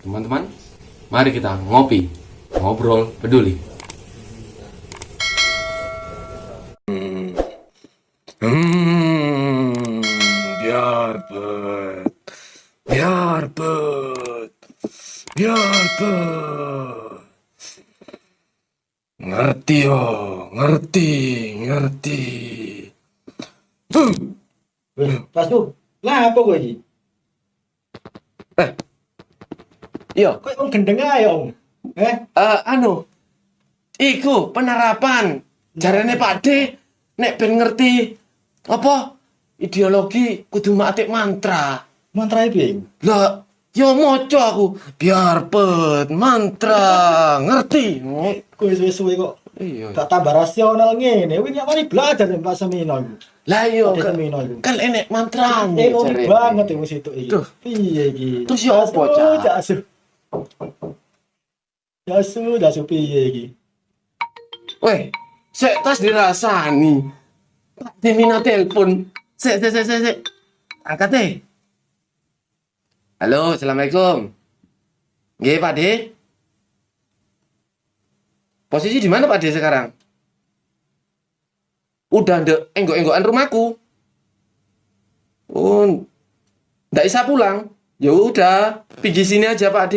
Teman-teman, mari kita ngopi, ngobrol peduli. Biar bet, biar bet, biar bet. Ngerti yo, ngerti. Pas tuh, lah apa gue iki? Iya, Kok om gendeng ae om? iku penerapan. Jarane Pak D, nek ben ngerti apa ideologi kudu matik mantra. Mantra piye? Lah, yo moco aku biar bet mantra ngerti. Kowe suwe-suwe kok Iya. gak tambah rasional ngene. Kuwi nyak mari belajar nek Pak Semino iku. Lah iya Pak Semino iku. kan enek mantrane Teori banget iku situ iki. Duh. Piye iki? Terus ya apa, Cak? Jasu piye iki? Weh, sik tas dirasani. Pak Dimina telepon. Sik. Angkat deh. Halo, Assalamualaikum. Nggih, Pak D. Posisi di mana Pak D sekarang? Udah ndek enggok-enggokan rumahku. Oh, ndak bisa pulang. Ya udah, pergi sini aja Pak D.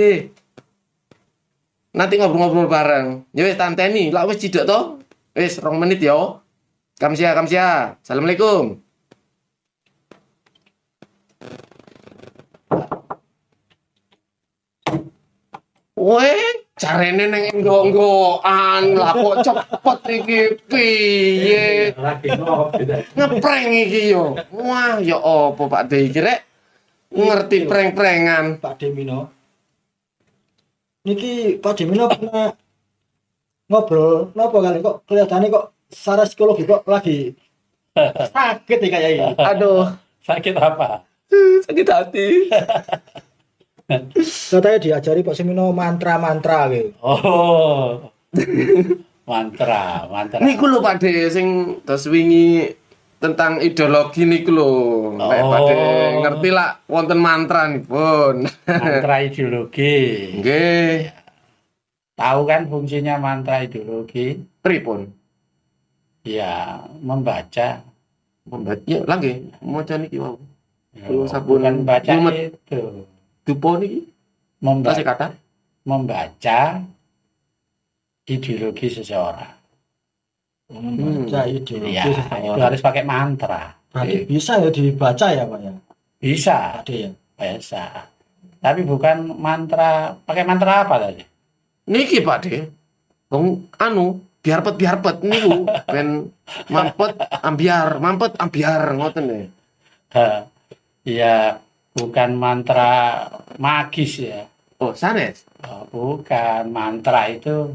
Nanti ngobrol-ngobrol bareng. Ya wis tanteni, lak wis cidok to. Wis 2 menit yo. Kamsia. Assalamualaikum. Weh, carane neng enggok-enggokan lah kok cepet iki piye? Ngeprank iki yo. Wah, ya apa Pak D iki rek? Ngerti prank-prankan. Pak Demino. Niki Pak Demino pernah ngobrol napa kali kok kelihatannya kok secara psikologi kok lagi sakit ya kayak ini. Aduh, Sakit apa? sakit hati. Katanya diajari Pak Semino mantra-mantra gitu. Oh, mantra. Niku lho Pak D sing tos wingi tentang ideologi niku lho. Nek Pak D ngerti lah wonten mantra nipun. Mantra ideologi. Nggih, Tahu kan fungsinya mantra ideologi? pripun? Ya, membaca. Ya, lah nggih, maca niki wau. Kulo sampun Bukan baca nyumet. itu. Dupo niki tasih kata. Membaca ideologi seseorang. Membaca ideologi Ya, itu seseorang. harus pakai mantra. Berarti bisa ya dibaca ya Pak ya? Bisa, Pak D ya? bisa. Tapi bukan mantra. Pakai mantra apa tadi? Niki Pak D. Wong biar pet niku ben mampet ambiar ngoten nggih. Ha, ya, bukan mantra magis ya. Oh, sanes. Oh, bukan, mantra itu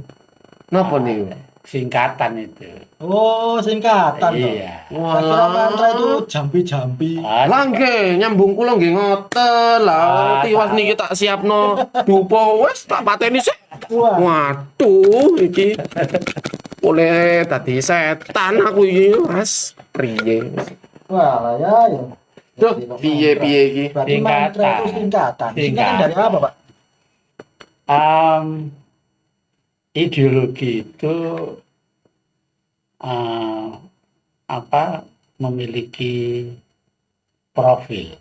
Napa niku? singkatan itu. Oh, singkatan toh. Iya. Tak kira mantra itu jambi-jambi. Lah nggih, nyambung kula nggih ngoten. Lah tiwas niki tak siapno dupa wis tak pateni sik. Wah, Waduh, iki oleh dadi setan aku iki, Mas. Priye? wah ya. Duh, piye iki? Berarti mantra itu singkatan. Singkatan dari apa Pak? Ideologi itu memiliki profil.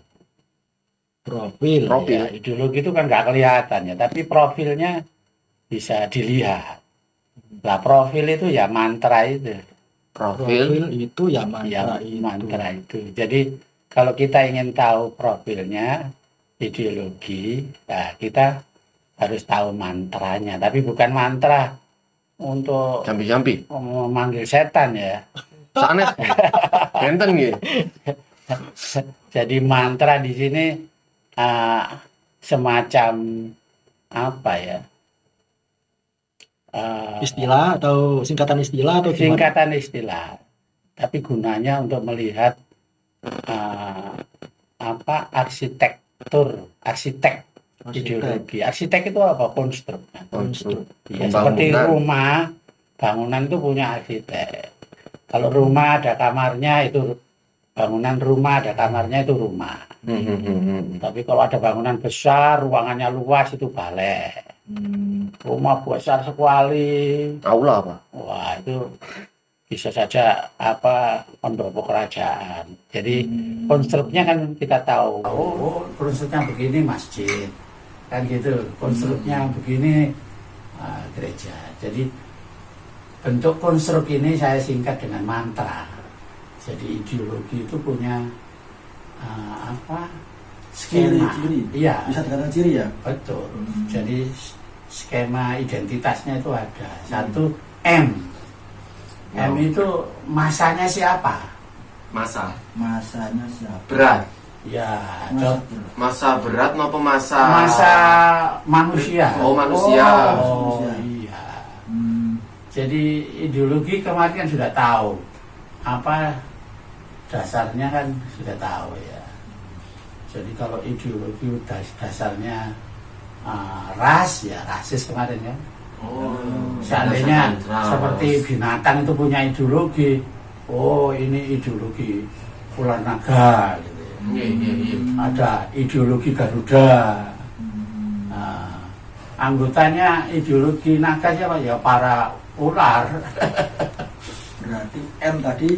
Profil. Ya, ideologi itu kan nggak kelihatan ya, tapi profilnya bisa dilihat. Lah profil itu ya mantra itu. Profil itu ya Ya, mantra itu. mantra itu. Jadi kalau kita ingin tahu profilnya ideologi, nah kita harus tahu mantranya. Tapi bukan mantra untuk jambi-jambi. memanggil setan ya. Sanes. Enten nggih. Jadi mantra di sini semacam apa ya? Istilah atau singkatan istilah atau gimana? Singkatan istilah. Tapi gunanya untuk melihat arsitek ideologi. Arsitek itu apa? Konstruk. Ya, seperti bangunan itu punya arsitek. Kalau rumah ada kamarnya itu bangunan rumah, ada kamarnya itu rumah. Tapi kalau ada bangunan besar, ruangannya luas itu balai. Rumah besar sekali, Aula Pak. wah itu bisa saja apa pendopo kerajaan. Jadi konstruknya kan kita tahu. Oh, konstruknya begini masjid, kan gitu. Konstruknya begini gereja. Jadi bentuk konstruk ini saya singkat dengan mantra. Jadi ideologi itu punya apa skema. Ciri. Iya. Bisa dikatakan ciri ya. Betul. Jadi skema identitasnya itu ada. Satu M. M itu masanya siapa? Masanya siapa? Berat. Ya, Masa berat maupun masa manusia. Oh, manusia. Oh, iya. Jadi ideologi kemarin kan sudah tahu. Apa dasarnya kan sudah tahu ya. Jadi kalau ideologi dasarnya ras ya rasis kemarin kan. Seandainya seperti binatang itu punya ideologi, oh ini ideologi ular naga gitu. Ada ideologi Garuda. Anggotanya ideologi naga siapa ya? Para ular. Berarti M tadi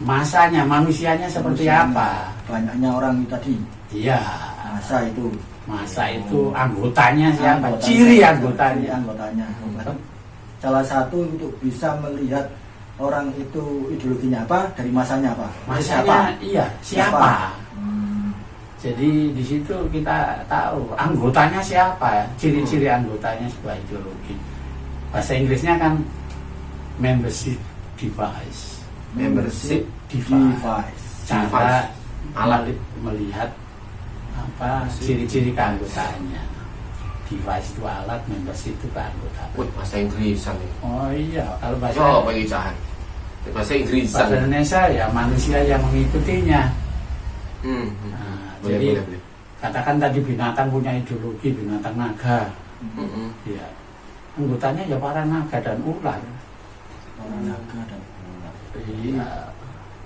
Masanya, manusianya seperti apa? Banyaknya orang itu tadi. Iya. Masa itu anggotanya siapa? Anggotanya. Ciri anggotanya. Salah satu untuk bisa melihat orang itu ideologinya apa dari masanya apa? Masanya iya, siapa? Jadi di situ kita tahu anggotanya siapa, ciri-ciri anggotanya sebuah ideologi. Bahasa Inggrisnya kan membership device. Cara alat melihat apa ciri-ciri keanggotaannya. Device itu alat, membership itu keanggotaan. Bahasa Inggrisan nih. Oh iya, kalau bahasa Bahasa Inggrisan. bahasa Indonesia ya manusia yang mengikutinya. Jadi boleh. katakan tadi binatang punya ideologi, binatang naga. Ya, anggotanya ya para naga dan ular. Iya.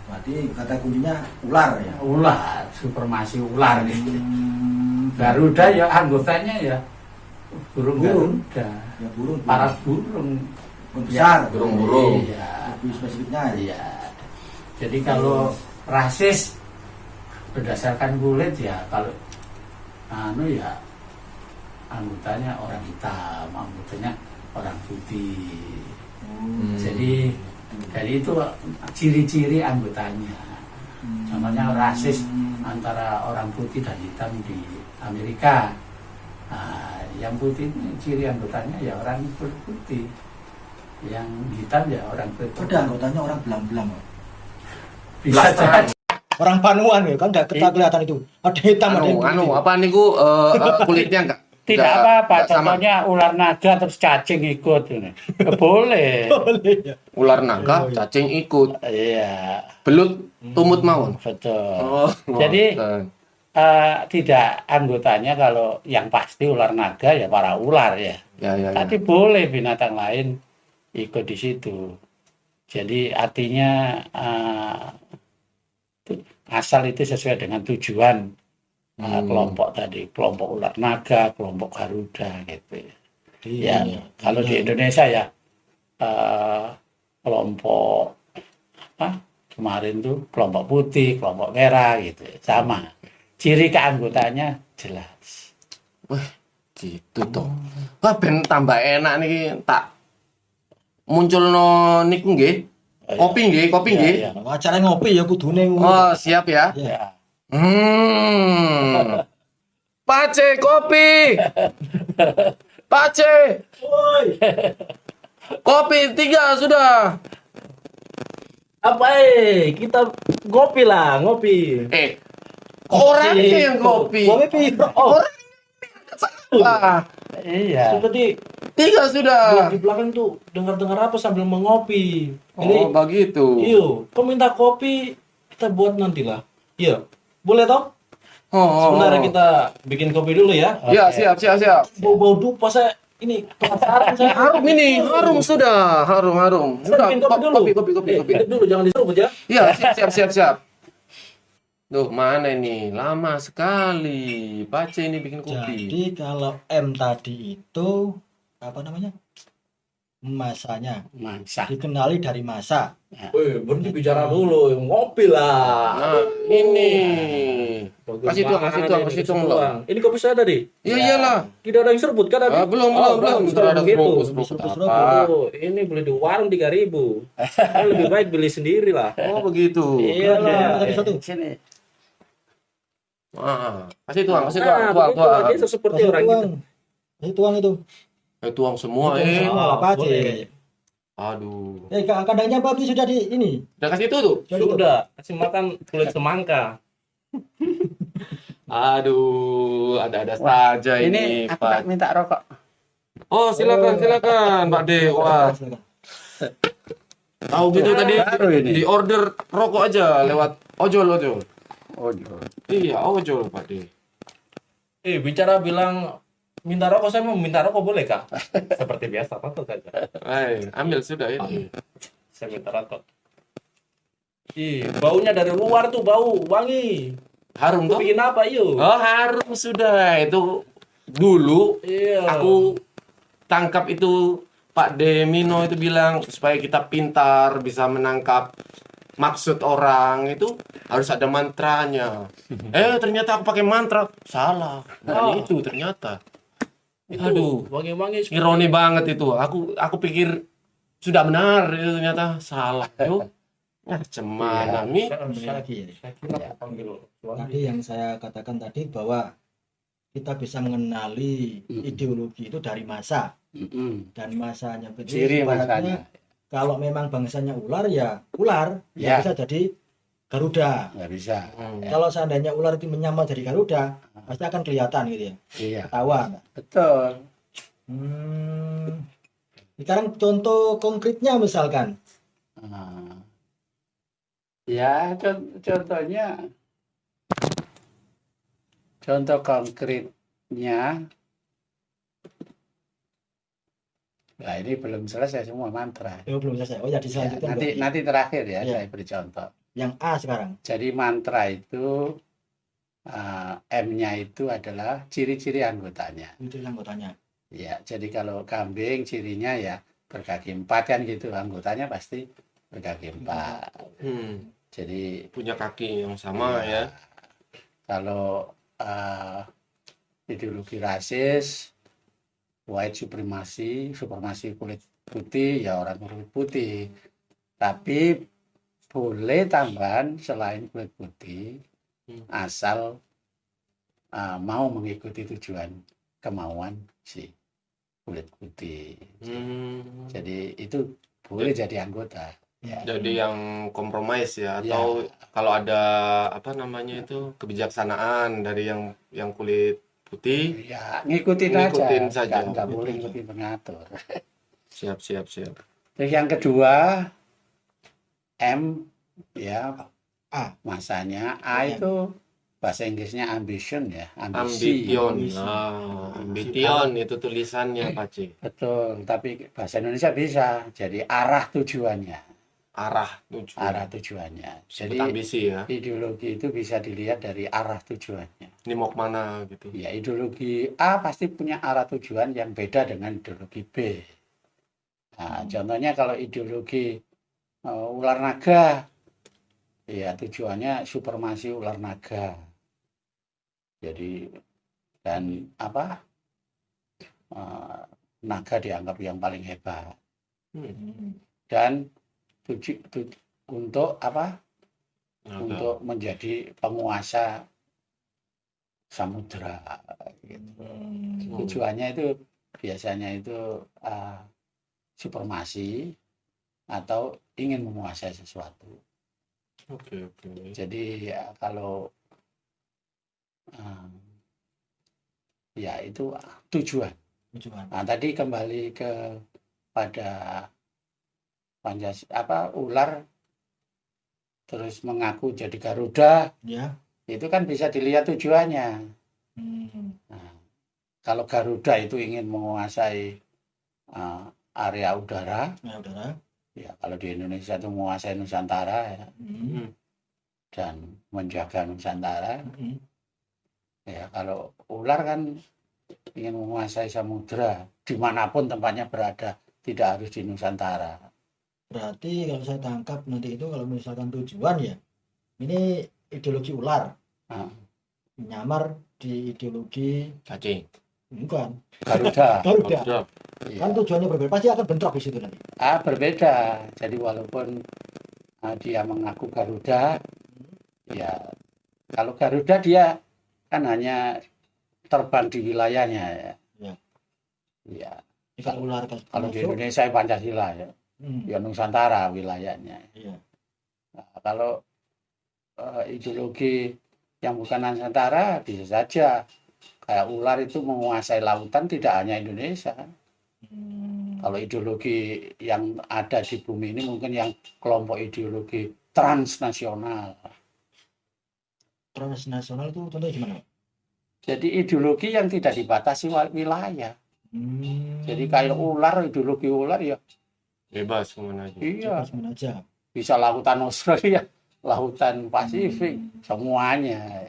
Berarti kata kuncinya ular ya. Ular, supremasi ular gitu. Garuda ya anggotanya ya burung Garuda. Ya burung. Para burung besar. Burung-burung. Iya. Lebih spesifiknya ya. Iya. Jadi kalau rasis berdasarkan kulit ya kalau ya anggotanya orang hitam, anggotanya orang putih. Jadi dari itu ciri-ciri anggotanya. Contohnya rasis antara orang putih dan hitam di Amerika. Yang putih ciri anggotanya ya orang putih. Yang hitam ya orang putih. Ada anggotanya orang belang-belang. Bisa jadi. Orang Panuan ya kan nggak kelihatan itu. Ada hitam ada yang putih. Apa niku kulitnya enggak? Tidak apa-apa, contohnya ular naga terus cacing ikut ini. Boleh. Boleh ya. Ular naga, cacing ikut. Iya. Belut, tumut mawon. Betul. Jadi tidak anggotanya kalau yang pasti ular naga ya para ular ya. Ya. Tapi boleh binatang lain ikut di situ. Jadi artinya asal itu sesuai dengan tujuan kelompok tadi, kelompok ular naga, kelompok Garuda gitu. Ya, kalau di Indonesia ya kelompok apa kemarin tuh kelompok putih, kelompok merah gitu, sama. Ciri keanggotaannya jelas. Wah, gitu toh. Wah, ben tambah enak nih tak munculno niku nggih. Kopi nggih. Acara ngopi ya kudune. Oh, siap ya. Ya. Pace kopi. Pace. Woi. Kopi 3 sudah. Apa kita ngopi lah, ngopi. Orangnya yang kopi. Ngopi. Orang salah. Iya. Seperti 3 sudah. di belakang tuh dengar-dengar apa sambil mengopi. Oh, begitu. Iyo, kau minta kopi kita buat nanti lah. Iya. Boleh toh? Sebenarnya kita bikin kopi dulu ya. Ya, siap. Bau-bau dupa saya ini penasaran saya. Harum sudah. Harum. Sudah. Kopi dulu. Kopi. Dulu jangan diseruput ya. Iya, siap. Duh, mana ini? Lama sekali. Baca ini bikin kopi. Jadi kalau M tadi itu apa namanya? Masanya. Masa. Dikenali dari masa. Wih, berhenti bicara dulu, ngopi lah. Nah, ini. Kasih tuang, Bagaimana kasih ini, tuang loh. tuang. Ini kopi saya tadi. Ya iyalah. Tidak ada yang serbut kan tadi? Belum, Oh, belum. sudah Ada begitu. seruput Seruput. apa? Oh, ini beli di warung 3.000. Kan lebih baik beli sendiri lah. Oh, begitu. Iyalah. Satu-satu. Sini. Wah, kasih tuang, Nah, tuang. begitulah, dia seperti Kasih orang tuang. kita. Kasih tuang itu. Tuang semua, Tuang semua apa aja. boleh. Aduh. Kandangnya babi sudah di ini. Udah kasih itu tuh? Sudah, kasih makan kulit semangka. Aduh, ada-ada saja Ini aku tak Pak. minta rokok. Oh, silakan, Pak De. Wah, tahu gitu tadi Baru ini. di order rokok aja lewat ojol. Oh, iya. Iya, ojol Pak De. Bicara bilang minta rokok, saya mau minta rokok boleh kak? Seperti biasa, apa saja. Ambil sudah ini. Saya minta rokok. Baunya dari luar tuh bau wangi. Harum Mau tuh? bikin apa yuk? Oh, harum sudah. Itu dulu Iya. aku tangkap itu Pak Demino itu bilang supaya kita pintar bisa menangkap maksud orang itu harus ada mantranya. Ternyata aku pakai mantra. Salah. Bukan itu ternyata. Itu Aduh, wangi-wangi. ironi banget itu. Aku pikir sudah benar itu ternyata salah. Yuk. Cemana Mi? Lagi. Saya kira aku panggil Tadi yang saya katakan tadi bahwa kita bisa mengenali ideologi itu dari masa dan masanya. Ciri Ibaratnya, masanya. kalau memang bangsanya ular ya ular, Ya. ya bisa jadi Garuda. Nggak bisa. Kalau seandainya ular itu menyamar jadi Garuda, pasti akan kelihatan gitu ya, Iya. ketahuan. Betul. Sekarang contoh konkretnya misalkan, Ah. Ya, contohnya, contoh konkretnya, nah ini belum selesai semua mantra. belum selesai. Oh ya, Ya, diselanjutkan berarti. nanti terakhir ya, Iya. saya beri contoh. Yang A sekarang. Jadi mantra itu M-nya itu adalah ciri-ciri anggotanya. Itu anggotanya. Ya, jadi kalau kambing cirinya ya berkaki 4 kan gitu, anggotanya pasti berkaki 4. Jadi Punya kaki yang sama ya. kalau ideologi rasis, white supremasi kulit putih ya orang kulit putih. Tapi boleh tambahan selain kulit putih, asal mau mengikuti tujuan kemauan si kulit putih. Jadi itu boleh jadi anggota. Ya. Jadi yang kompromis ya, atau kalau ada apa namanya itu kebijaksanaan dari yang kulit putih, Ya ngikutin saja. Nggak boleh ngikutin pengatur. Siap. Terus yang kedua M ya masanya A itu bahasa Inggrisnya ambition ya, ambisi. Ambition itu tulisannya Pak C. Betul, tapi bahasa Indonesia bisa jadi arah tujuannya. Arah tujuannya. Jadi ambisi ya. ideologi itu bisa dilihat dari arah tujuannya. Ini mau kemana gitu. Ya, ideologi A pasti punya arah tujuan yang beda dengan ideologi B. Nah, contohnya kalau ideologi ular naga, ya tujuannya supremasi ular naga. Jadi dan apa? Naga dianggap yang paling hebat. Dan untuk apa? Untuk menjadi penguasa samudra. Gitu. Tujuannya itu biasanya itu supremasi atau ingin menguasai sesuatu. Oke. Jadi ya, kalau ya itu tujuan. Nah, tadi kembali pada Pancasila ular terus mengaku jadi Garuda. Ya. Itu kan bisa dilihat tujuannya. Nah, kalau Garuda itu ingin menguasai area udara, Ya udara. ya kalau di Indonesia itu menguasai Nusantara ya. dan menjaga Nusantara. Mm. Ya, kalau ular kan ingin menguasai samudra dimanapun tempatnya berada, tidak harus di Nusantara. Berarti kalau saya tangkap nanti itu kalau misalkan tujuan ya, ini ideologi ular Nah, menyamar di ideologi Cacing. bukan Garuda, Garuda. Udah. Kan iya. tujuannya berbeda, pasti akan bentrok di situ nanti. Berbeda. Jadi walaupun dia mengaku Garuda, ya kalau Garuda dia kan hanya terbang di wilayahnya ya. Ya. Ya, Jadi kalau ular kalau di masuk, Indonesia Pancasila ya, ya Nusantara wilayahnya. iya. Nah, kalau ideologi yang bukan Nusantara bisa saja kayak ular itu menguasai lautan tidak hanya Indonesia. Kalau ideologi yang ada di bumi ini mungkin yang kelompok ideologi transnasional. Transnasional itu contohnya gimana? Jadi ideologi yang tidak dibatasi wilayah. Jadi kayak ular, ideologi ular ya Bebas kemana aja. iya, Bebas mana aja. bisa lautan Australia, lautan Pasifik, semuanya.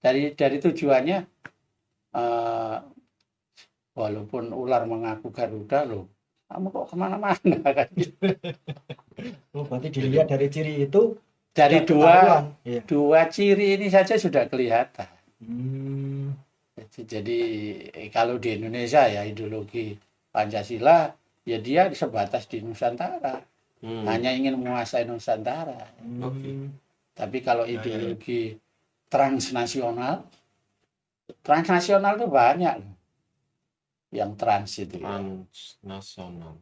Dari tujuannya walaupun ular mengaku Garuda loh, kamu kok kemana-mana kan? Oh, berarti dilihat dari ciri itu Dari sudah ketahuan. Iya. dua ciri ini saja sudah kelihatan. Hmm. Jadi kalau di Indonesia ya ideologi Pancasila ya dia sebatas di Nusantara, hanya ingin menguasai Nusantara. Oke. Tapi kalau Ya, ya, ya. ideologi transnasional itu banyak loh. Yang trans itu ya. Transnasional.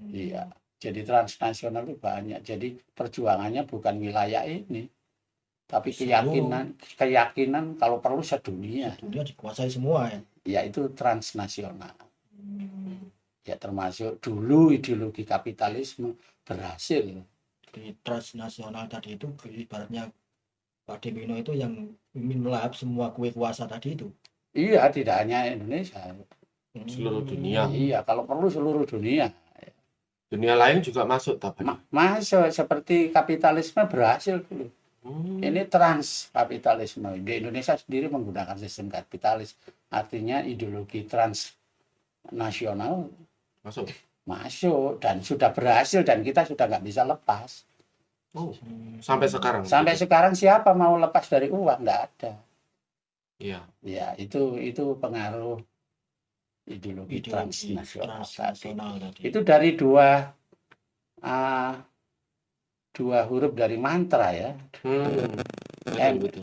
Iya. Jadi transnasional itu banyak. Jadi perjuangannya bukan wilayah ini, tapi keyakinan kalau perlu sedunia. Dunia dikuasai semua ya. Ya itu transnasional. Ya termasuk dulu ideologi kapitalisme berhasil. Di transnasional tadi itu ibaratnya Pak Demino itu yang ingin melahap semua kue kuasa tadi itu. Iya, tidak hanya Indonesia. Seluruh dunia. Iya, kalau perlu seluruh dunia. Dunia lain juga masuk tapi. Masuk seperti kapitalisme berhasil dulu. Ini trans kapitalisme. Di Indonesia sendiri menggunakan sistem kapitalis. Artinya ideologi transnasional masuk dan sudah berhasil dan kita sudah nggak bisa lepas. Sampai sekarang. Sampai sekarang siapa mau lepas dari uang? Nggak ada. Iya. Ya itu pengaruh ideologi transnasional tadi. Itu dari dua huruf dari mantra ya. Betul.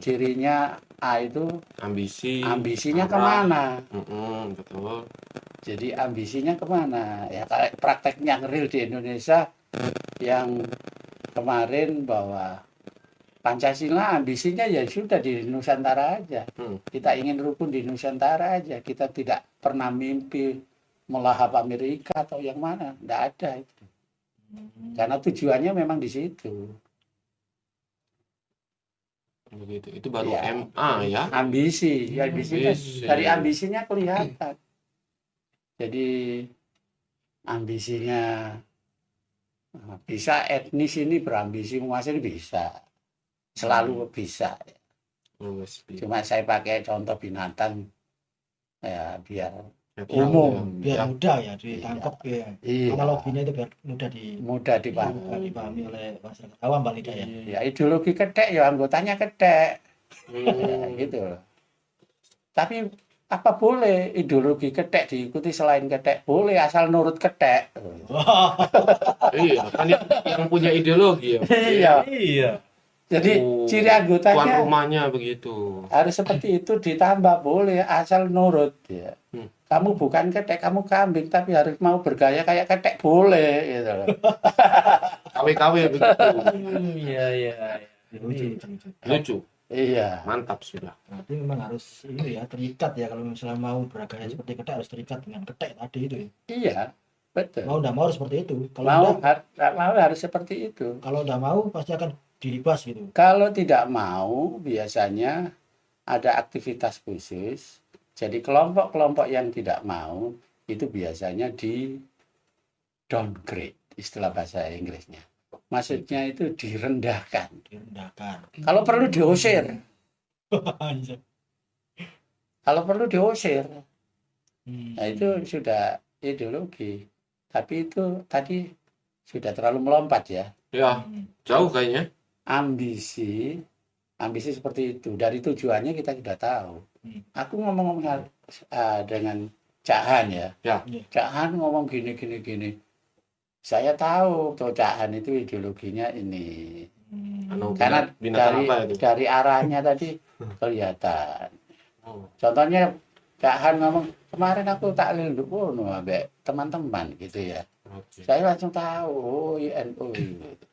Cirinya A itu ambisinya kemana? Betul. Jadi ambisinya kemana? Ya prakteknya real di Indonesia yang kemarin bahwa Pancasila ambisinya ya sudah di Nusantara aja. Kita ingin rukun di Nusantara aja. Kita tidak pernah mimpi melahap Amerika atau yang mana. Tidak ada itu. Karena tujuannya memang di situ. Begitu. Itu baru Ya, MA ya. Ambisi. Ya, ambisinya, dari ambisinya kelihatan. Jadi ambisinya bisa etnis ini berambisi menguasai bisa. Selalu bisa. Cuma saya pakai contoh binatang ya biar umum, biar mudah ya ditangkap ya. Analoginya itu biar mudah dipahami oleh masyarakat awam paling tidak ya. Ya ideologi ketek ya anggotanya ketek. Ya, gitu. Tapi apa boleh ideologi ketek diikuti selain ketek? Boleh asal nurut ketek. Iya, kan yang punya ideologi ya. Iya. Jadi ciri anggotanya tuan rumahnya begitu. Harus seperti itu, ditambah boleh asal nurut ya. Kamu bukan ketek, kamu kambing tapi harus mau bergaya kayak ketek boleh gitu loh. KW begitu. Iya. Lucu. Iya. Mantap sudah. Berarti memang harus ini ya terikat ya kalau misalnya mau bergaya seperti ketek harus terikat dengan ketek tadi itu ya. Iya, betul. Mau mau harus seperti itu. Kalau mau harus seperti itu. Kalau udah mau pasti akan dilibas gitu. Kalau tidak mau biasanya ada aktivitas khusus. Jadi kelompok-kelompok yang tidak mau itu biasanya di downgrade, istilah bahasa Inggrisnya. Maksudnya itu direndahkan. direndahkan. Kalau perlu diusir. Anjir. Kalau perlu diusir. Hmm. Nah, itu sudah ideologi. Tapi itu tadi sudah terlalu melompat ya. Ya, jauh kayaknya. Ambisi seperti itu. Dari tujuannya kita sudah tahu. Aku ngomong dengan Cak Han ya. Ya. Cak Han ngomong gini. Saya tahu tuh Cak Han itu ideologinya ini. Karena binatang apa itu? dari arahnya tadi kelihatan. Oh. Contohnya Cak Han ngomong, kemarin aku tak linduk ambek teman-teman gitu ya. Oke. Saya langsung tahu, oh NU gitu.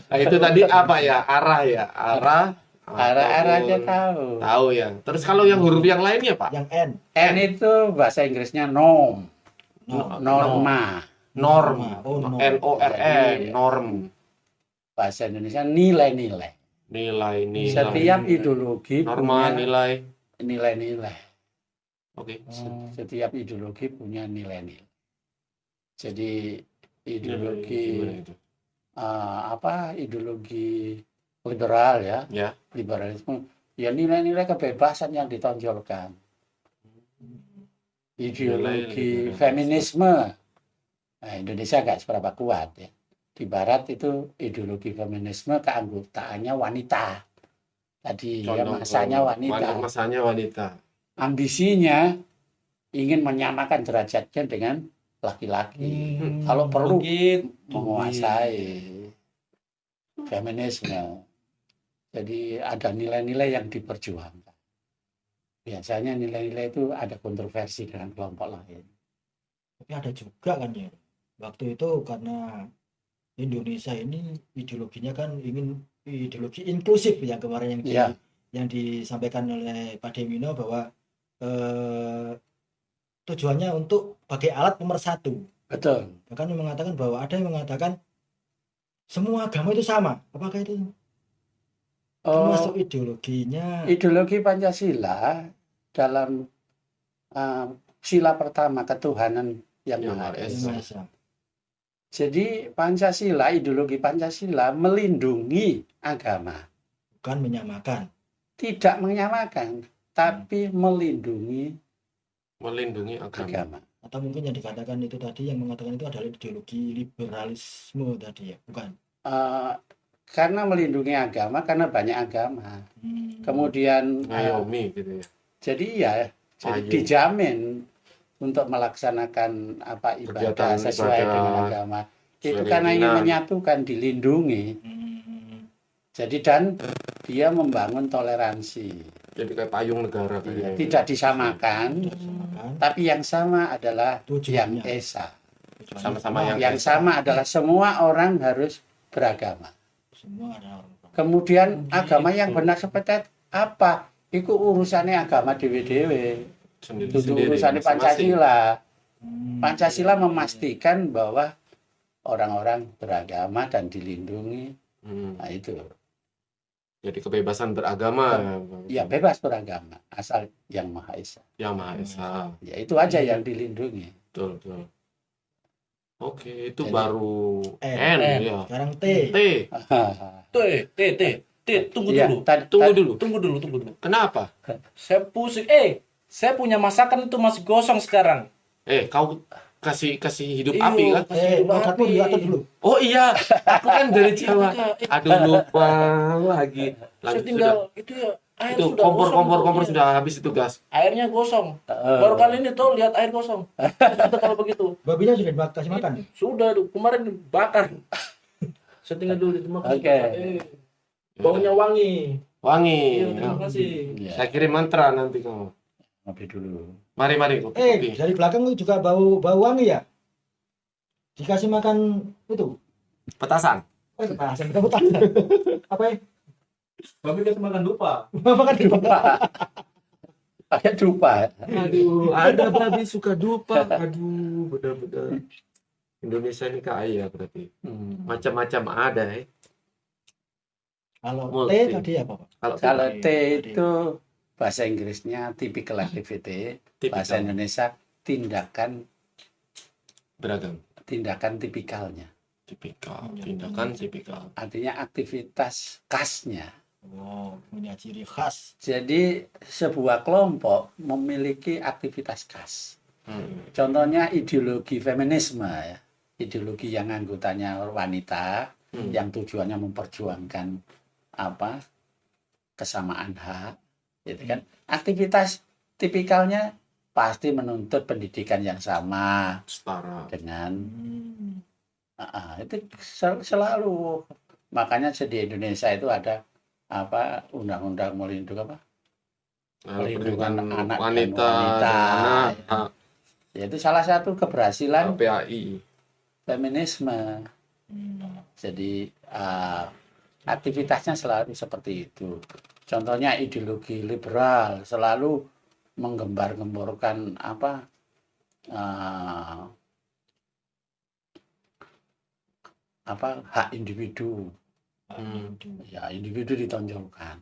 Nah, itu tadi apa ya? Arah ya, Arah-arahnya ataupun- tahu. Tahu ya. Terus kalau yang huruf yang lainnya, Pak? Yang N. N itu bahasa Inggrisnya norm, No. norma. Norm. Oh, norm. NORM, norm. Bahasa Indonesia nilai-nilai. Nilai. Setiap ideologi Norma, punya nilai. nilai-nilai. Oke. Setiap ideologi punya nilai-nilai. Jadi ideologi Gimana itu? ideologi liberal ya, Ya. liberalisme, ya nilai-nilai kebebasan yang ditonjolkan. Ideologi Nilai feminisme, nah Indonesia nggak seberapa kuat ya. Di Barat itu ideologi feminisme keanggotaannya wanita. Tadi ya masanya wanita. Masanya wanita. Ambisinya ingin menyamakan derajatnya dengan laki-laki. Kalau perlu menguasai feminisme. Jadi ada nilai-nilai yang diperjuangkan. Biasanya nilai-nilai itu ada kontroversi dengan kelompok lain. Tapi ada juga kan ya. Waktu itu karena Indonesia ini ideologinya kan ingin ideologi inklusif yang kemarin Iya. yang disampaikan oleh Pak Demino bahwa tujuannya untuk pakai alat pemersatu. Betul. Bahkan mengatakan bahwa ada yang mengatakan semua agama itu sama. Apakah itu termasuk ideologinya? Ideologi Pancasila dalam sila pertama ketuhanan yang Maha Esa. Jadi Pancasila, ideologi Pancasila melindungi agama. Bukan menyamakan. Tidak menyamakan, tapi melindungi agama. Atau mungkin yang dikatakan itu tadi, yang mengatakan itu adalah ideologi liberalisme tadi ya, bukan? Karena melindungi agama, karena banyak agama. Kemudian ngayomi gitu ya. Jadi ya, jadi dijamin untuk melaksanakan ibadah sesuai dengan agama. Itu karena ingin menyatukan, dilindungi. Jadi dan dia membangun toleransi. Jadi kayak payung negara kayaknya. Tidak disamakan, tapi yang sama adalah yang Esa. Sama-sama yang sama adalah semua orang harus beragama. Kemudian agama yang benar seperti apa? Itu urusannya agama dewe-dewe. Itu urusannya Pancasila. Pancasila memastikan bahwa orang-orang beragama dan dilindungi. Nah itu. Jadi kebebasan beragama. Ya bebas beragama, asal yang Maha Esa. Yang Maha Esa. Ya itu aja yang dilindungi. Betul. Oke, itu jadi, baru N ya. Sekarang T. Tunggu dulu. Kenapa? Saya pusing. Saya punya masakan itu masih gosong sekarang. Kau kasih hidup api kan? Atur dulu. Oh iya, aku kan dari Jawa. Aduh lupa lagi. Saya tinggal itu ya. Air itu sudah kompor sudah habis itu gas. Airnya gosong. Baru kali ini tuh lihat air gosong. Itu kalau begitu. Babinya sudah dikasih makan. Sudah kemarin bakar. Saya tinggal dulu di rumah. Oke. Baunya wangi. Iya, terima kasih. Saya kirim mantra nanti kamu. Ngopi dulu. Mari. Dari belakang itu juga bau wangi ya? Dikasih makan itu? Petasan. Petasan. Apa ya? Babi kasih makan dupa. Makan dupa. Kayak dupa. Aduh, ada babi suka dupa. Aduh, benar-benar. Indonesia ini kaya berarti. Macam-macam ada ya. Kalau T tadi apa, Pak? Kalau T itu bahasa Inggrisnya typical activity, bahasa Indonesia tindakan beragam. Tindakan tipikalnya. tipikal, tindakan tipikal. Artinya aktivitas khasnya. Oh, punya ciri khas. Jadi sebuah kelompok memiliki aktivitas khas. Contohnya ideologi feminisme ya. Ideologi yang anggotanya wanita yang tujuannya memperjuangkan apa? Kesamaan hak, gitu kan. Aktivitas tipikalnya pasti menuntut pendidikan yang sama Setara. dengan itu selalu. Makanya di Indonesia itu ada apa undang-undang melindungi apa? Perlindungan anak wanita dan dan anak, Ya, itu salah satu keberhasilan KPAI. feminisme. Jadi aktivitasnya selalu seperti itu. Contohnya ideologi liberal selalu menggembar-gemborkan apa hak individu. Ya, individu ditonjolkan.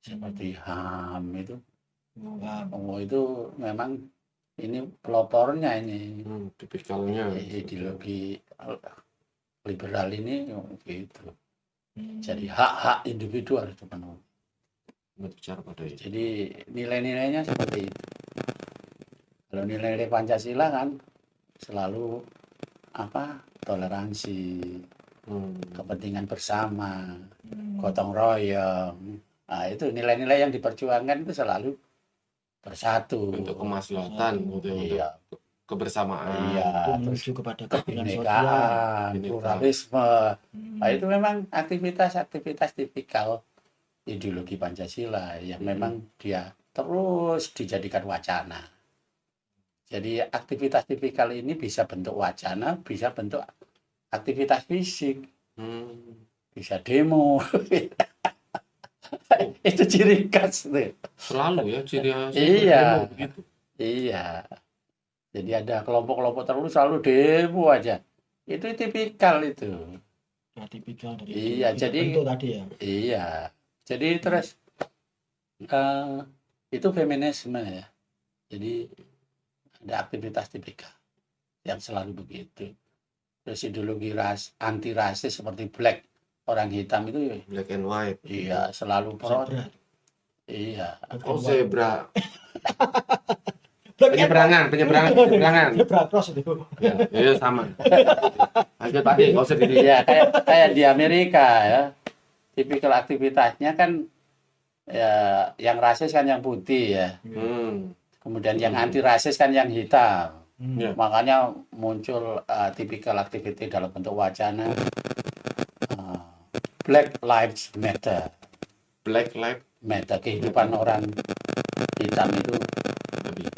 Seperti HAM itu. Oh, itu memang ini pelopornya ini. Tipikalnya. Ideologi liberal ini gitu. Jadi hak-hak individu harus dipenuhi. Berbicara pada itu. Jadi nilai-nilainya seperti itu. Kalau nilai-nilai Pancasila kan selalu apa? Toleransi, kepentingan bersama, gotong royong. Nah, itu nilai-nilai yang diperjuangkan itu selalu bersatu Untuk kemaslahatan, gitu ya, Iya. untuk kebersamaan. Iya, Itu terus menuju kepada keadilan sosial. kebinekaan, Bineka. pluralisme. Nah, itu memang aktivitas-aktivitas tipikal ideologi Pancasila yang memang dia terus dijadikan wacana. Jadi aktivitas tipikal ini bisa bentuk wacana, bisa bentuk aktivitas fisik, bisa demo. Itu ciri khas tuh. Selalu ya ciri khasnya Iya. demo begitu. Iya. Jadi ada kelompok-kelompok tertentu selalu demo aja. Itu tipikal itu. Ya, tipikal dari Iya, itu jadi bentuk tadi ya. iya. Jadi terus itu feminisme ya. Jadi ada aktivitas tipikal yang selalu begitu. Terus ideologi anti rasis seperti black, orang hitam itu Black and white. iya selalu pro. Zebra. Iya. Oh, zebra. Black and Penyeberangan. Zebra cross itu. Ya, sama. Lanjut Pak D, nggak usah diri. Iya, kayak di Amerika ya. Tipikal aktivitasnya kan ya yang rasis kan yang putih ya. Kemudian yang anti rasis kan yang hitam. Ya. Makanya muncul tipikal aktiviti dalam bentuk wacana Black Lives Matter. Black lives Matter, kehidupan orang hitam itu lebih.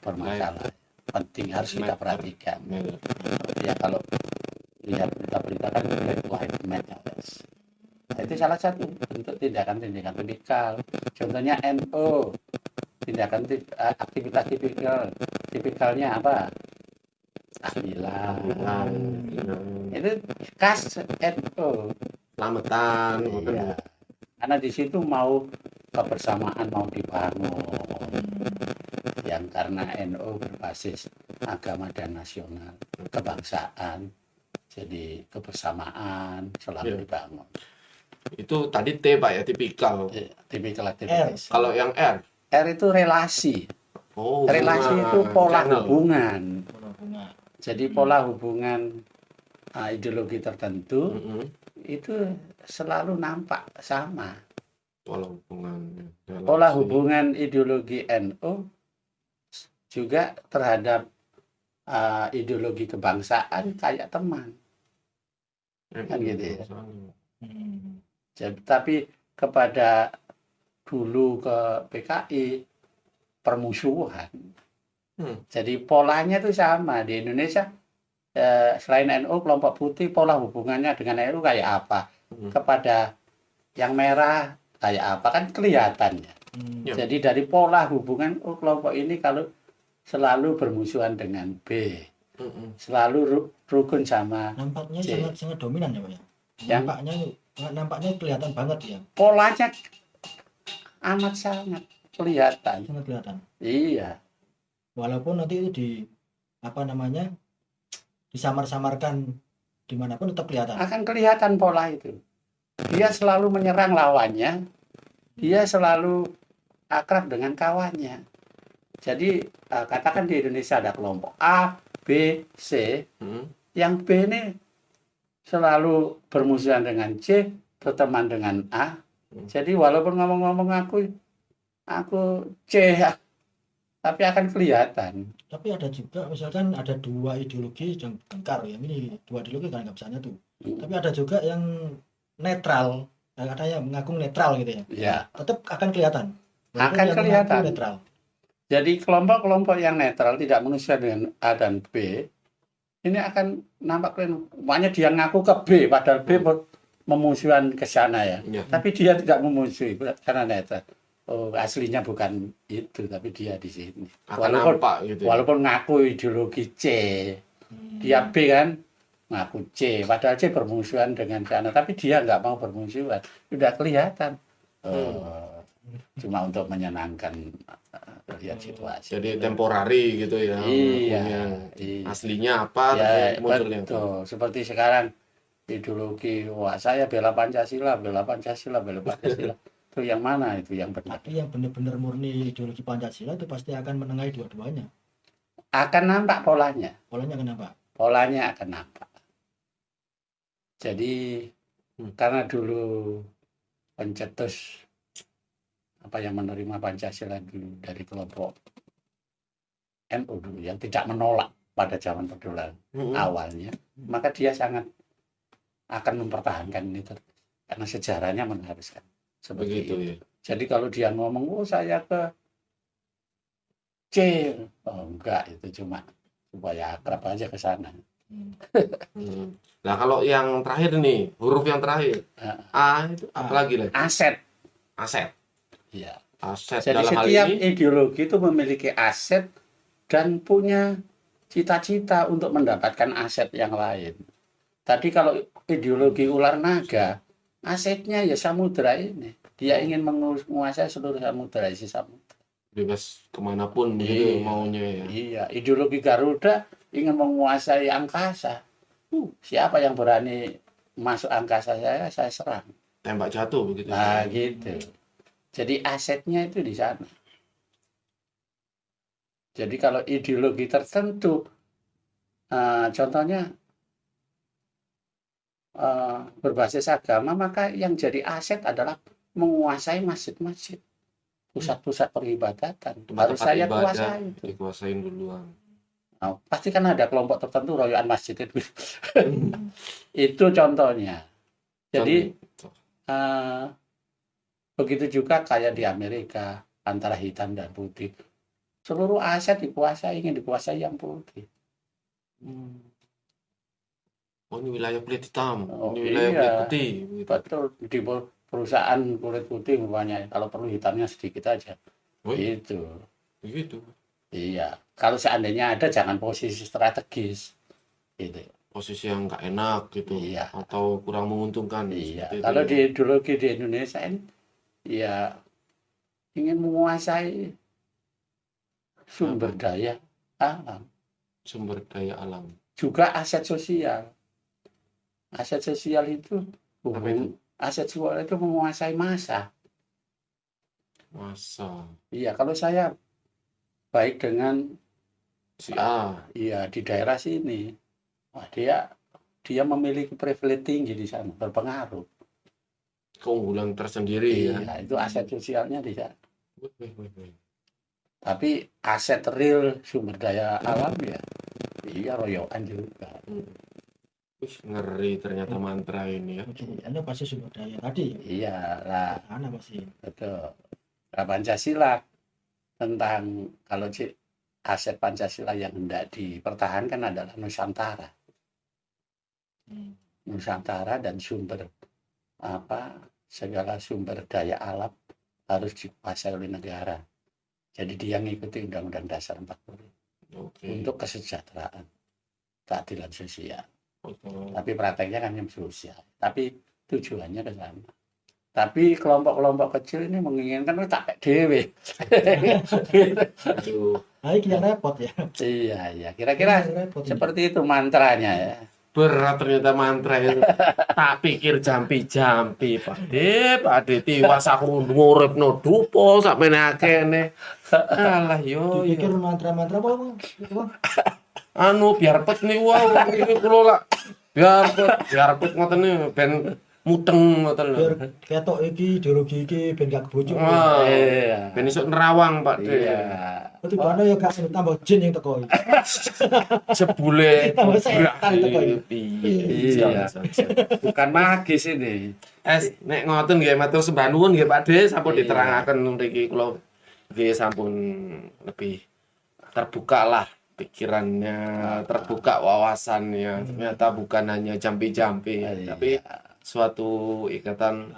bermasalah. Penting harus kita Matter. perhatikan. Matter. Ya kalau lihat berita-berita kan Black Lives Matter. Nah, itu salah satu bentuk tindakan-tindakan tipikal. Contohnya NO, tindakan aktivitas tipikalnya apa? Tahlilan. Itu khas NO. Selamatan. Iya. Karena di situ mau kebersamaan mau dibangun. Yang karena NO berbasis agama dan nasional, kebangsaan. Jadi kebersamaan selalu dibangun. Itu tadi T Pak ya, tipikal. Tipikal aktivitas. Kalau yang R? R itu relasi. Oh, Relasi itu pola channel. hubungan. Jadi pola hubungan ideologi tertentu itu selalu nampak sama. Pola hubungan. Pola hubungan ideologi NU juga terhadap ideologi kebangsaan kayak teman. Kan gitu ya. Jadi, tapi kepada dulu ke PKI permusuhan. Jadi polanya itu sama di Indonesia. Selain NU, kelompok putih pola hubungannya dengan NU kayak apa? Kepada yang merah kayak apa? Kan kelihatannya. Jadi dari pola hubungan kelompok ini kalau selalu bermusuhan dengan B, selalu rukun sama nampaknya C. sangat dominan ya Pak ya. Nampaknya kelihatan banget ya. Polanya amat sangat kelihatan. Sangat kelihatan. Iya. Walaupun nanti itu di disamar-samarkan dimanapun tetap kelihatan. Akan kelihatan pola itu. Dia selalu menyerang lawannya, dia selalu akrab dengan kawannya. Jadi katakan di Indonesia ada kelompok A, B, C. Yang B ini selalu bermusuhan dengan C, berteman dengan A. Jadi walaupun ngomong-ngomong aku C, tapi akan kelihatan. Tapi ada juga misalkan ada dua ideologi yang tengkar ya, ini dua ideologi kan nggak bisa nyatu. Tapi ada juga yang netral, ada yang mengaku netral gitu ya. Ya, Tetap akan kelihatan. Walaupun akan yang kelihatan. mengaku netral. Jadi kelompok-kelompok yang netral tidak manusia dengan A dan B ini akan nampak keren. Makanya dia ngaku ke B, padahal B memusuhan ke sana ya. Tapi dia tidak memusuhi karena netral. Oh, aslinya bukan itu, tapi dia di sini. Walaupun ngaku ideologi C, dia B kan ngaku C, padahal C bermusuhan dengan sana, tapi dia nggak mau bermusuhan. Sudah kelihatan. Cuma untuk menyenangkan lihat situasi. Jadi temporari gitu ya. Iya. Aslinya apa? Ya, betul. Seperti sekarang ideologi, wah saya bela Pancasila. Itu yang mana itu yang benar? Tapi yang benar-benar murni ideologi Pancasila itu pasti akan menengahi dua-duanya. Akan nampak polanya. Polanya kenapa? Polanya akan nampak. Jadi karena dulu pencetus yang menerima Pancasila dulu dari kelompok NU dulu yang tidak menolak pada zaman perjuangan awalnya, maka dia sangat akan mempertahankan itu karena sejarahnya mengharuskan seperti itu. Ya. Jadi kalau dia ngomong, saya ke C, enggak, itu cuma supaya akrab aja ke sana. Nah kalau yang terakhir nih, huruf yang terakhir A itu apa lagi lagi? Aset. Ya. Aset. Jadi dalam setiap hal ini, ideologi itu memiliki aset dan punya cita-cita untuk mendapatkan aset yang lain. Tadi kalau ideologi ular naga, asetnya ya samudera ini. Dia ingin menguasai seluruh samudera, isi samudera. Bebas kemanapun begitu maunya ya. Iya, ideologi Garuda ingin menguasai angkasa. Siapa yang berani masuk angkasa saya serang. Tembak jatuh begitu. Nah, gitu. Jadi asetnya itu di sana. Jadi kalau ideologi tertentu, contohnya berbasis agama, maka yang jadi aset adalah menguasai masjid-masjid, pusat-pusat peribadatan. Harus saya kuasai itu. Dikuasain duluan. Nah, pasti kan ada kelompok tertentu royoan masjid itu. Itu contohnya. Jadi begitu juga kayak di Amerika antara hitam dan putih. Seluruh aset ingin dikuasai yang putih. Oh ini wilayah kulit hitam, ini wilayah kulit putih. Betul, di perusahaan kulit putih banyak. Kalau perlu hitamnya sedikit aja. Begitu. Iya. Kalau seandainya ada, jangan posisi strategis. Gitu. Posisi yang nggak enak gitu, atau kurang menguntungkan. Iya. Kalau di ideologi di Indonesia ini, ya ingin menguasai sumber daya alam. Sumber daya alam. Juga aset sosial. Aset sosial itu aset sosial itu menguasai massa. Iya, kalau saya baik dengan si A, iya di daerah sini, dia memiliki privilege tinggi di sana, berpengaruh. Keunggulan tersendiri ya. Itu aset sosialnya di sana. Tapi aset real sumber daya alam ya, royokan juga. Ngeri ternyata mantra ini ya. Anda pasti sumber daya tadi. Iya lah. Mana pasti. Betul. Nah, Pancasila tentang kalau aset Pancasila yang hendak dipertahankan adalah Nusantara. Nusantara dan segala sumber daya alam harus dikuasai oleh negara. Jadi dia ngikuti Undang-Undang Dasar 40 untuk kesejahteraan, keadilan sosial. Tapi prakteknya kan yang sosial. Tapi tujuannya ke sana. Tapi kelompok-kelompok kecil ini menginginkan capek dewe. Nah, ini yang repot ya. Iya. Kira-kira Yang repot ini. seperti itu mantranya ya. Berat ternyata mantra itu. Tak pikir jampi-jampi, Pak De tiwas aku nguripno dupo sampe akene. Alah yo Dipikir yo. mantra-mantra apa, Bang? Bang? Anu biar pet nih wow iki kula lak. Biar pet ngoten niku ben muteng ngoten lho. Biar ketok iki ideologi iki ben gak kebocor. Wah, Iya. ben iso nerawang Pak De. Iya. Berarti mana ya gak tambah jin yang teko. Jebule Tambah setan teko iki. piye. Iya. Bukan magis ini. Nek ngoten nggih matur sembah nuwun nggih Pak De sampun Iya. diterangaken mriki kula nggih sampun lebih terbuka lah pikirannya, terbuka wawasannya. Ternyata bukan hanya jampi-jampi, Iya. tapi suatu ikatan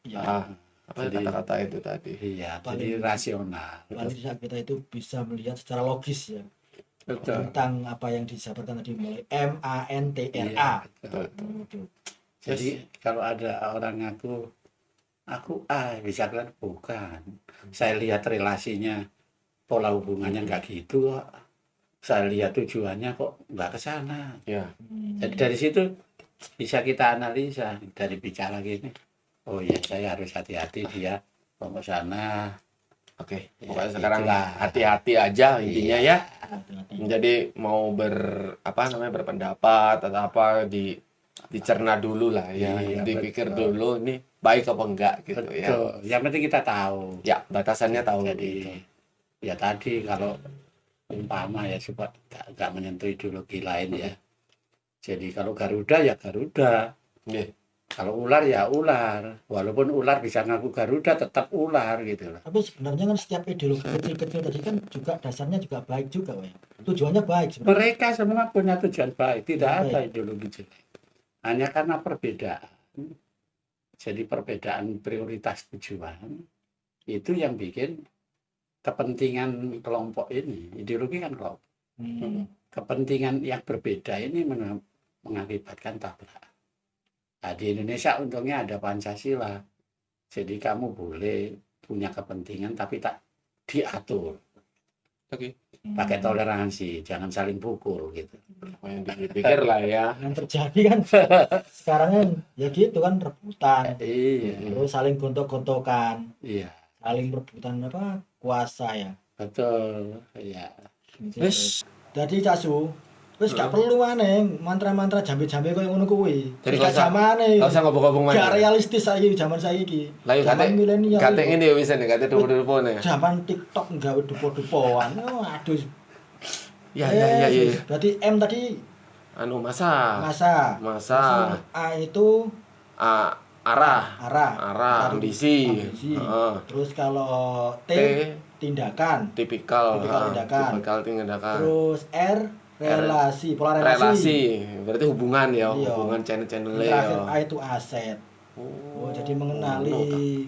Ya, apa Jadi- kata-kata itu tadi. Iya, jadi rasional. paling tidak kita itu bisa melihat secara logis ya Betul. tentang apa yang disampaikan tadi mulai MANTRA. Iya, Betul. Jadi kalau ada orang aku bisa kan bukan. Saya lihat relasinya, pola hubungannya nggak gitu kok. Saya lihat tujuannya kok nggak ke sana. Ya. Jadi dari situ bisa kita analisa dari bicara gini. Oh iya, saya harus hati-hati dia mau ke sana. Oke, Ya, pokoknya sekarang itulah. hati-hati aja intinya ya. Hati-hati. Jadi mau berpendapat atau apa dicerna dulu lah ya, Iya, dipikir betul. dulu ini baik apa enggak gitu ya. Betul. Yang penting kita tahu. Ya, batasannya tahu Jadi gitu. ya tadi kalau umpama ya supaya nggak menyentuh ideologi lain ya. Jadi kalau Garuda ya Garuda. Nggih. Kalau ular ya ular. Walaupun ular bisa ngaku Garuda tetap ular gitu loh. Tapi sebenarnya kan setiap ideologi kecil-kecil tadi kan juga dasarnya juga baik juga, Pak. Tujuannya baik sebenarnya. Mereka semua punya tujuan baik. Tidak Baik. ada ideologi jelek. Hanya karena perbedaan. Jadi perbedaan prioritas tujuan itu yang bikin kepentingan kelompok ini. Ideologi kan kelompok. Kepentingan yang berbeda ini mengakibatkan tabrak. Nah, di Indonesia untungnya ada Pancasila. Jadi kamu boleh punya kepentingan tapi tak diatur. Oke. Pakai toleransi, jangan saling pukul gitu. Apa yang dipikir lah ya. Yang terjadi kan sekarang kan ya gitu kan rebutan, Iya, terus saling gontok-gontokan, iya, saling rebutan apa kuasa ya. betul. Iya. Wis, Jadi Cak Su, wis gak perlu maneh mantra-mantra jambe-jambe koyo ngono kuwi. Jadi Gak zamane. enggak usah ngobong-ngobong Gak mana. realistis saiki zaman saiki. Lah yo Zaman milenial. kate iki. ngene ya wis nek kate dupo-dupo ne. Zaman TikTok nggawe dupo-dupoan. Oh, aduh. Ya. Berarti M tadi Anu masa masa. A itu arah arah. ambisi. Ambisi. Heeh. Terus kalau T tindakan. tipikal tindakan. tipikal tindakan. Terus R relasi, pola Relasi, berarti hubungan ya, Iya. hubungan channel-channel Terakhir ya. A itu aset. Oh, jadi mengenali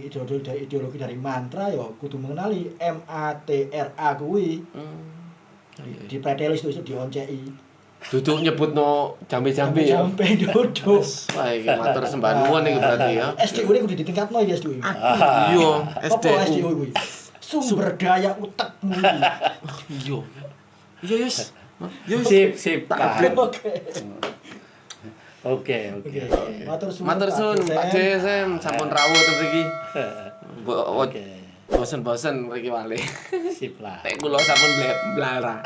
ideologi dari mantra ya kudu mengenali MATRA kuwi. Di pretelis itu dionceki. Duduk nyebutno jambe-jambe ya. Sampai duduk. Wah, iki matur sembah nuwun iki berarti ya. SDU ini kudu ditingkatno ya SDU. Iya, Apa SDU kuwi? Sumber daya utekmu iki. Iya. Iya, yes. Yo, Sip, Tak Pak. Oke. Oke. matur suwun Pak Jesem, sampun rawuh terus iki. Oke. Bosen-bosen mriki wale. Sip lah. Tek kula sampun blara.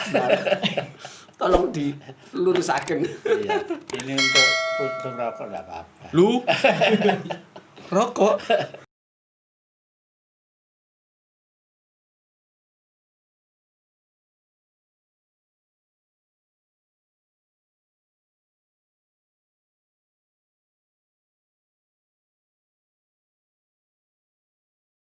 Tolong dilurusaken. Iya. Ini untuk rokok enggak apa-apa. Lu rokok